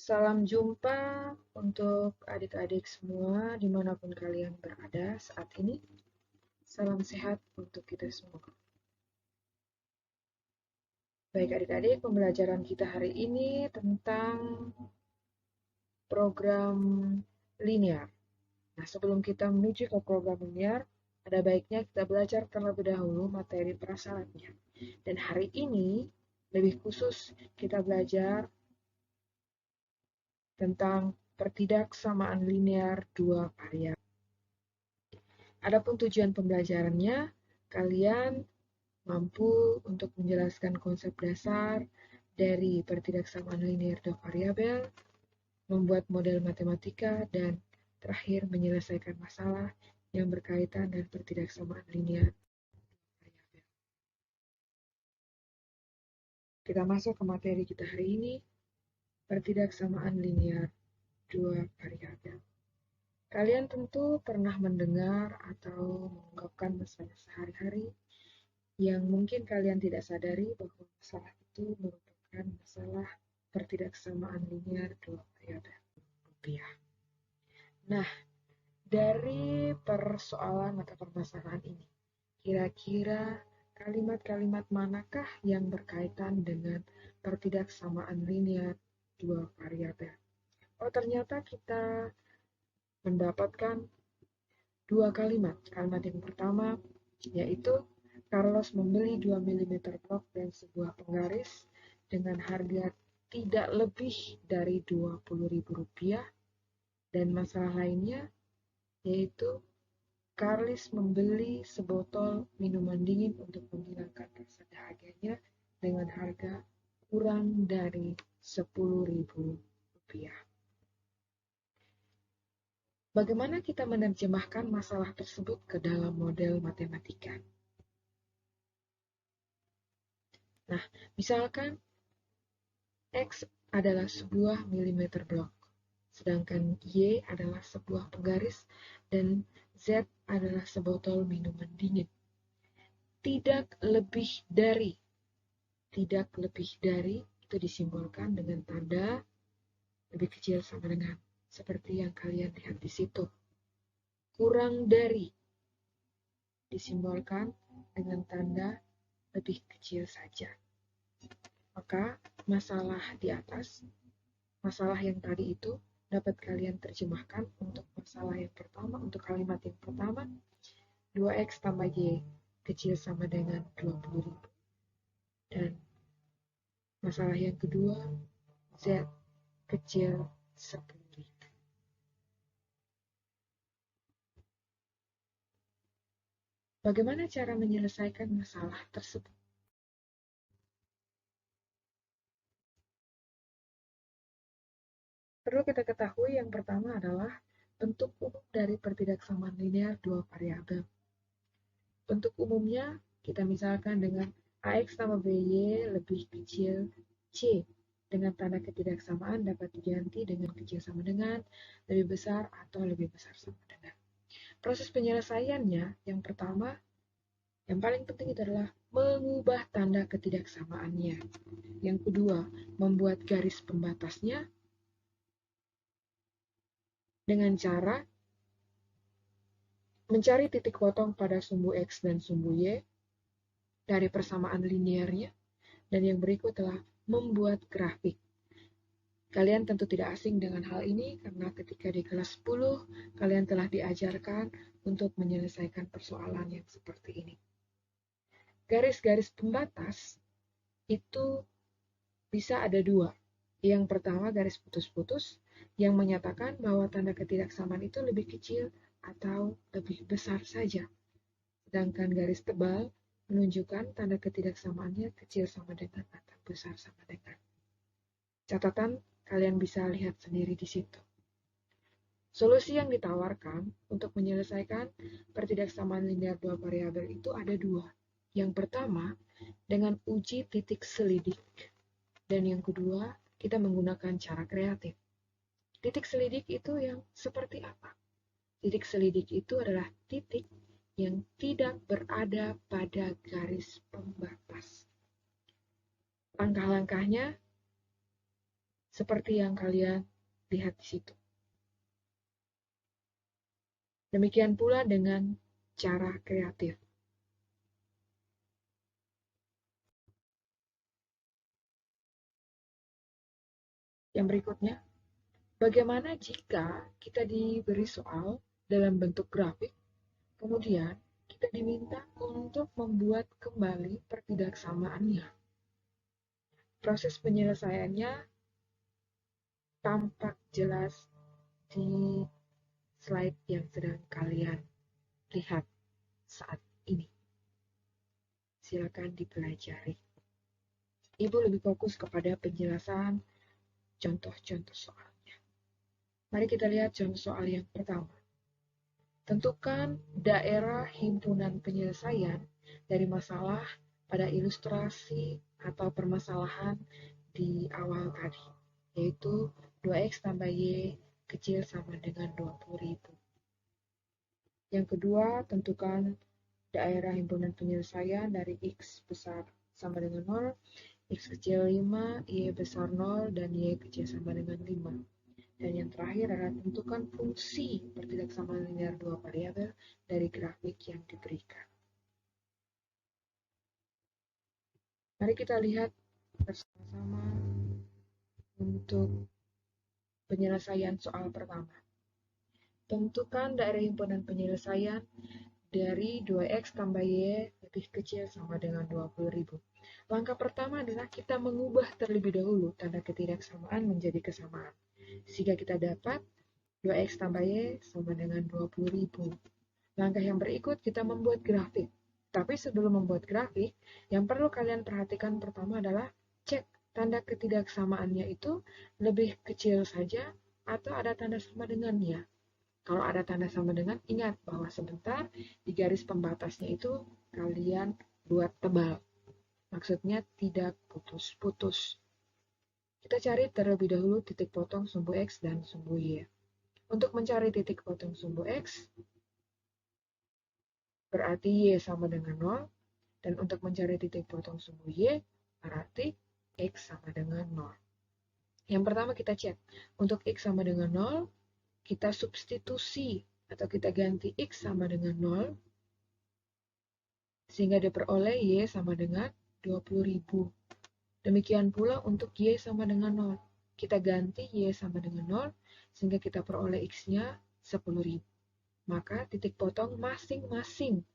Salam jumpa untuk adik-adik semua dimanapun kalian berada saat ini. Salam sehat untuk kita semua. Baik adik-adik, pembelajaran kita hari ini tentang program linear. Nah, sebelum kita menuju ke program linear, ada baiknya kita belajar terlebih dahulu materi prasyaratnya. Dan hari ini, lebih khusus kita belajar tentang pertidaksamaan linear dua variabel. Adapun tujuan pembelajarannya, kalian mampu untuk menjelaskan konsep dasar dari pertidaksamaan linear dua variabel, membuat model matematika, dan terakhir menyelesaikan masalah yang berkaitan dengan pertidaksamaan linear variabel. Kita masuk ke materi kita hari ini, pertidaksamaan linear dua variabel. Kalian tentu pernah mendengar atau mengungkapkan masalah sehari-hari yang mungkin kalian tidak sadari bahwa masalah itu merupakan masalah pertidaksamaan linear dua variabel rupiah. Nah, dari persoalan atau permasalahan ini, kira-kira kalimat-kalimat manakah yang berkaitan dengan pertidaksamaan linear dua variabel? Oh, ternyata kita mendapatkan dua kalimat. Kalimat yang pertama yaitu Carlos membeli 2 mm blok dan sebuah penggaris dengan harga tidak lebih dari Rp20.000, dan masalah lainnya yaitu Carlos membeli sebotol minuman dingin untuk menghilangkan rasa dahaganya dengan harga kurang dari Rp10.000. Bagaimana kita menerjemahkan masalah tersebut ke dalam model matematika? Nah, misalkan X adalah sebuah milimeter blok, sedangkan Y adalah sebuah penggaris, dan Z adalah sebotol minuman dingin. Tidak lebih dari itu disimbolkan dengan tanda lebih kecil sama dengan seperti yang kalian lihat di situ. Kurang dari disimbolkan dengan tanda lebih kecil saja. Maka masalah di atas, masalah yang tadi itu dapat kalian terjemahkan untuk masalah yang pertama, untuk kalimat yang pertama, 2X tambah Y kecil sama dengan 20.000. Dan masalah yang kedua, Z kecil 10.000. Bagaimana cara menyelesaikan masalah tersebut? Perlu kita ketahui yang pertama adalah bentuk umum dari pertidaksamaan linear dua variabel. Bentuk umumnya kita misalkan dengan AX tambah BY lebih kecil C, dengan tanda ketidaksamaan dapat diganti dengan kecil sama dengan, lebih besar, atau lebih besar sama dengan. Proses penyelesaiannya, yang pertama, yang paling penting itu adalah mengubah tanda ketidaksamaannya. Yang kedua, membuat garis pembatasnya dengan cara mencari titik potong pada sumbu X dan sumbu Y dari persamaan linearnya. Dan yang berikut adalah membuat grafik. Kalian tentu tidak asing dengan hal ini karena ketika di kelas 10, kalian telah diajarkan untuk menyelesaikan persoalan yang seperti ini. Garis-garis pembatas itu bisa ada dua. Yang pertama garis putus-putus yang menyatakan bahwa tanda ketidaksamaan itu lebih kecil atau lebih besar saja. Sedangkan garis tebal menunjukkan tanda ketidaksamaannya kecil sama dengan atau besar sama dengan. Catatan kalian bisa lihat sendiri di situ. Solusi yang ditawarkan untuk menyelesaikan pertidaksamaan linear dua variabel itu ada dua. Yang pertama, dengan uji titik selidik. Dan yang kedua, kita menggunakan cara kreatif. Titik selidik itu yang seperti apa? Titik selidik itu adalah titik yang tidak berada pada garis pembatas. Langkah-langkahnya, seperti yang kalian lihat di situ. Demikian pula dengan cara kreatif. Yang berikutnya, bagaimana jika kita diberi soal dalam bentuk grafik, kemudian kita diminta untuk membuat kembali pertidaksamaannya. Proses penyelesaiannya tampak jelas di slide yang sedang kalian lihat saat ini. Silakan dipelajari. Ibu lebih fokus kepada penjelasan contoh-contoh soalnya. Mari kita lihat contoh soal yang pertama. Tentukan daerah himpunan penyelesaian dari masalah pada ilustrasi atau permasalahan di awal tadi, yaitu 2x tambah y kecil sama dengan 20.000. Yang kedua, tentukan daerah himpunan penyelesaian dari x besar sama dengan 0, x kecil 5, y besar 0, dan y kecil sama dengan 5. Dan yang terakhir adalah tentukan fungsi pertidaksamaan linear dua variabel dari grafik yang diberikan. Mari kita lihat bersama-sama untuk penyelesaian soal pertama. Tentukan daerah himpunan penyelesaian dari 2x tambah y lebih kecil sama dengan 20.000. Langkah pertama adalah kita mengubah terlebih dahulu tanda ketidaksamaan menjadi kesamaan. Sehingga kita dapat 2x tambah y sama dengan 20.000. Langkah yang berikut kita membuat grafik. Tapi sebelum membuat grafik, yang perlu kalian perhatikan pertama adalah cek tanda ketidaksamaannya itu lebih kecil saja atau ada tanda sama dengannya. Kalau ada tanda sama dengan, ingat bahwa sebentar di garis pembatasnya itu kalian buat tebal. Maksudnya tidak putus-putus. Kita cari terlebih dahulu titik potong sumbu X dan sumbu Y. Untuk mencari titik potong sumbu X, berarti Y sama dengan 0. Dan untuk mencari titik potong sumbu Y, berarti X sama dengan 0. Yang pertama kita cek. Untuk X sama dengan 0, kita substitusi atau kita ganti X sama dengan 0, sehingga diperoleh Y sama dengan 20.000. Demikian pula untuk Y sama dengan 0. Kita ganti Y sama dengan 0, sehingga kita peroleh X-nya 10.000. Maka titik potong masing-masing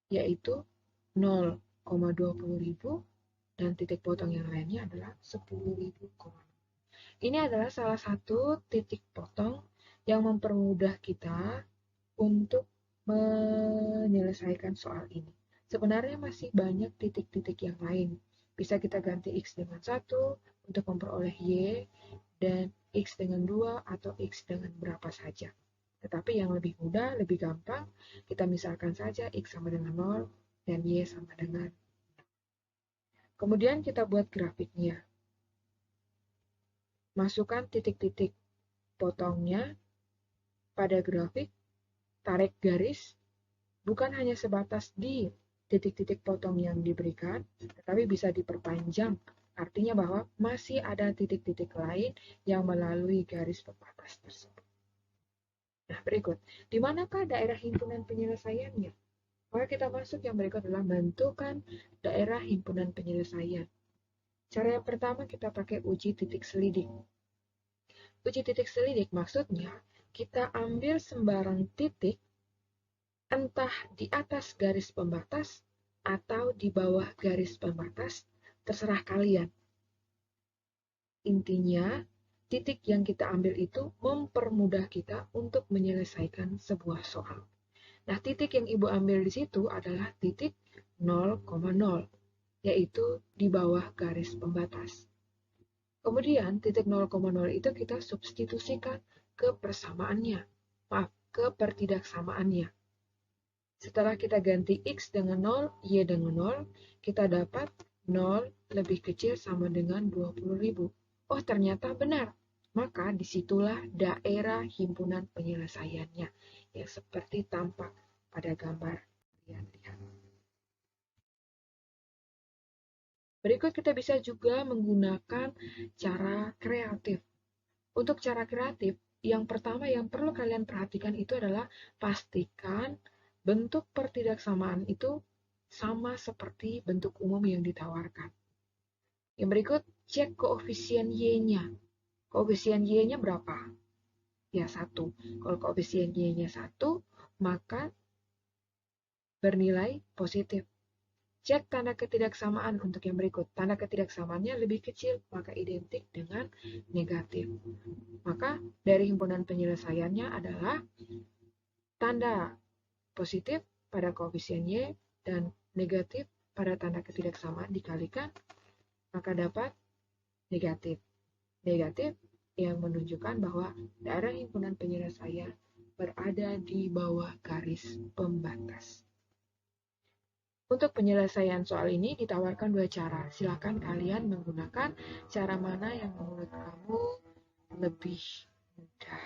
yaitu 0,20.000 dan titik potong yang lainnya adalah 10.000. Ini adalah salah satu titik potong yang mempermudah kita untuk menyelesaikan soal ini. Sebenarnya masih banyak titik-titik yang lain. Bisa kita ganti X dengan 1 untuk memperoleh Y, dan X dengan 2 atau X dengan berapa saja. Tetapi yang lebih mudah, lebih gampang, kita misalkan saja X sama dengan 0 dan Y sama dengan 0. Kemudian kita buat grafiknya. Masukkan titik-titik potongnya pada grafik, tarik garis, bukan hanya sebatas di titik-titik potong yang diberikan, tetapi bisa diperpanjang. Artinya bahwa masih ada titik-titik lain yang melalui garis pembatas tersebut. Nah, berikut. Di manakah daerah himpunan penyelesaiannya? Maka kita masuk yang berikut adalah menentukan daerah himpunan penyelesaian. Cara yang pertama kita pakai uji titik selidik. Uji titik selidik maksudnya kita ambil sembarang titik entah di atas garis pembatas atau di bawah garis pembatas, terserah kalian. Intinya, titik yang kita ambil itu mempermudah kita untuk menyelesaikan sebuah soal. Nah, titik yang Ibu ambil di situ adalah titik 0,0, yaitu di bawah garis pembatas. Kemudian, titik 0,0 itu kita substitusikan ke persamaannya. Maaf, ke pertidaksamaannya. Setelah kita ganti X dengan 0, Y dengan 0, kita dapat 0 lebih kecil sama dengan 20.000. Oh, ternyata benar. Maka disitulah daerah himpunan penyelesaiannya yang seperti tampak pada gambar yang lihat. Berikut kita bisa juga menggunakan cara kreatif. Untuk cara kreatif, yang pertama yang perlu kalian perhatikan itu adalah pastikan bentuk pertidaksamaan itu sama seperti bentuk umum yang ditawarkan. Yang berikut, cek koefisien Y-nya. Koefisien Y-nya berapa? Ya, 1. Kalau koefisien Y-nya 1, maka bernilai positif. Cek tanda ketidaksamaan untuk yang berikut. Tanda ketidaksamaannya lebih kecil, maka identik dengan negatif. Maka dari himpunan penyelesaiannya adalah tanda positif pada koefisien Y dan negatif pada tanda ketidaksamaan dikalikan, maka dapat negatif. Negatif yang menunjukkan bahwa daerah himpunan penyelesaian berada di bawah garis pembatas. Untuk penyelesaian soal ini ditawarkan 2 cara. Silakan kalian menggunakan cara mana yang menurut kamu lebih mudah.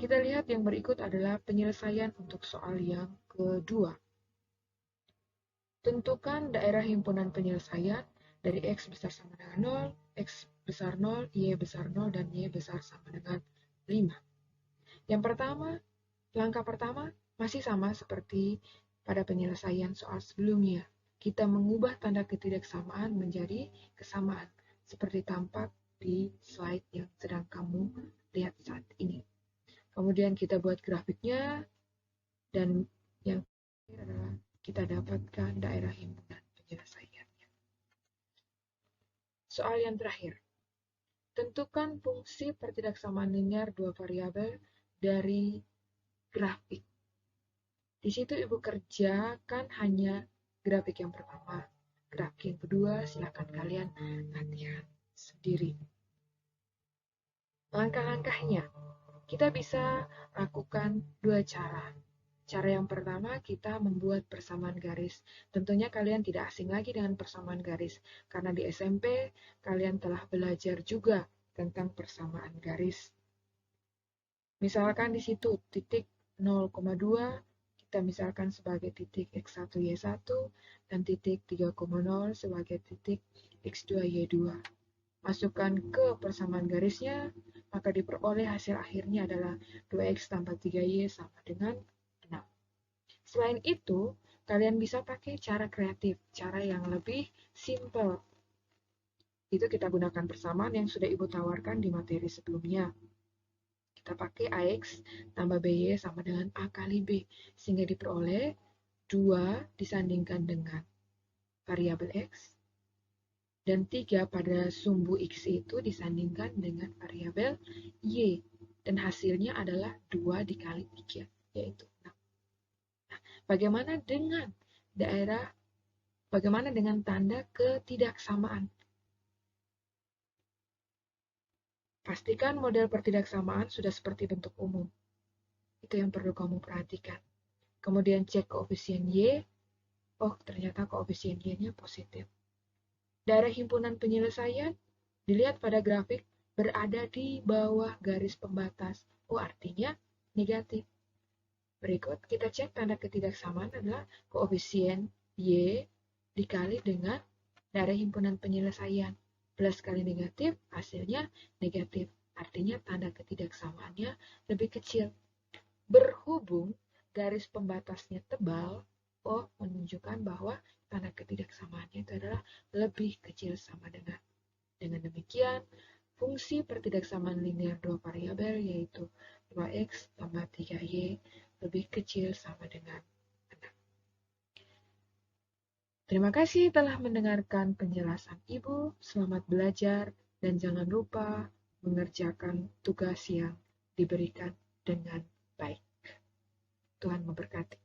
Kita lihat yang berikut adalah penyelesaian untuk soal yang kedua. Tentukan daerah himpunan penyelesaian dari X besar sama dengan 0, X besar 0, Y besar 0, dan Y besar sama dengan 5. Yang pertama, langkah pertama masih sama seperti pada penyelesaian soal sebelumnya. Kita mengubah tanda ketidaksamaan menjadi kesamaan, seperti tampak di slide yang sedang kamu lihat saat ini. Kemudian kita buat grafiknya, dan yang terakhir adalah kita dapatkan daerah himpunan penyelesaiannya. Soal yang terakhir. Tentukan fungsi pertidaksamaan linear dua variabel dari grafik. Di situ Ibu kerjakan hanya grafik yang pertama. Grafik yang kedua silakan kalian latihan sendiri. Langkah-langkahnya, kita bisa lakukan 2 cara. Cara yang pertama, kita membuat persamaan garis. Tentunya kalian tidak asing lagi dengan persamaan garis, karena di SMP kalian telah belajar juga tentang persamaan garis. Misalkan di situ titik 0,2, kita misalkan sebagai titik X1, Y1, dan titik 3,0 sebagai titik X2, Y2. Masukkan ke persamaan garisnya, maka diperoleh hasil akhirnya adalah 2X tambah 3Y sama dengan 6. Selain itu, kalian bisa pakai cara kreatif, cara yang lebih simple. Itu kita gunakan persamaan yang sudah Ibu tawarkan di materi sebelumnya. Kita pakai AX tambah BY sama dengan A kali B, sehingga diperoleh 2 disandingkan dengan variabel X, dan 3 pada sumbu X itu disandingkan dengan variabel Y, dan hasilnya adalah 2 dikali 3, yaitu 6. Nah, bagaimana dengan tanda ketidaksamaan? Pastikan model pertidaksamaan sudah seperti bentuk umum. Itu yang perlu kamu perhatikan. Kemudian cek koefisien Y. Oh, ternyata koefisien Y-nya positif. Daerah himpunan penyelesaian dilihat pada grafik berada di bawah garis pembatas. Oh, artinya negatif. Berikut kita cek tanda ketidaksamaan adalah koefisien Y dikali dengan daerah himpunan penyelesaian. Plus kali negatif, hasilnya negatif. Artinya tanda ketidaksamaannya lebih kecil. Berhubung garis pembatasnya tebal, oh menunjukkan bahwa tanda ketidaksamaannya itu adalah lebih kecil sama dengan. Dengan demikian, fungsi pertidaksamaan linear dua variabel yaitu 2x tambah 3y lebih kecil sama dengan 6. Terima kasih telah mendengarkan penjelasan Ibu. Selamat belajar dan jangan lupa mengerjakan tugas yang diberikan dengan baik. Tuhan memberkati.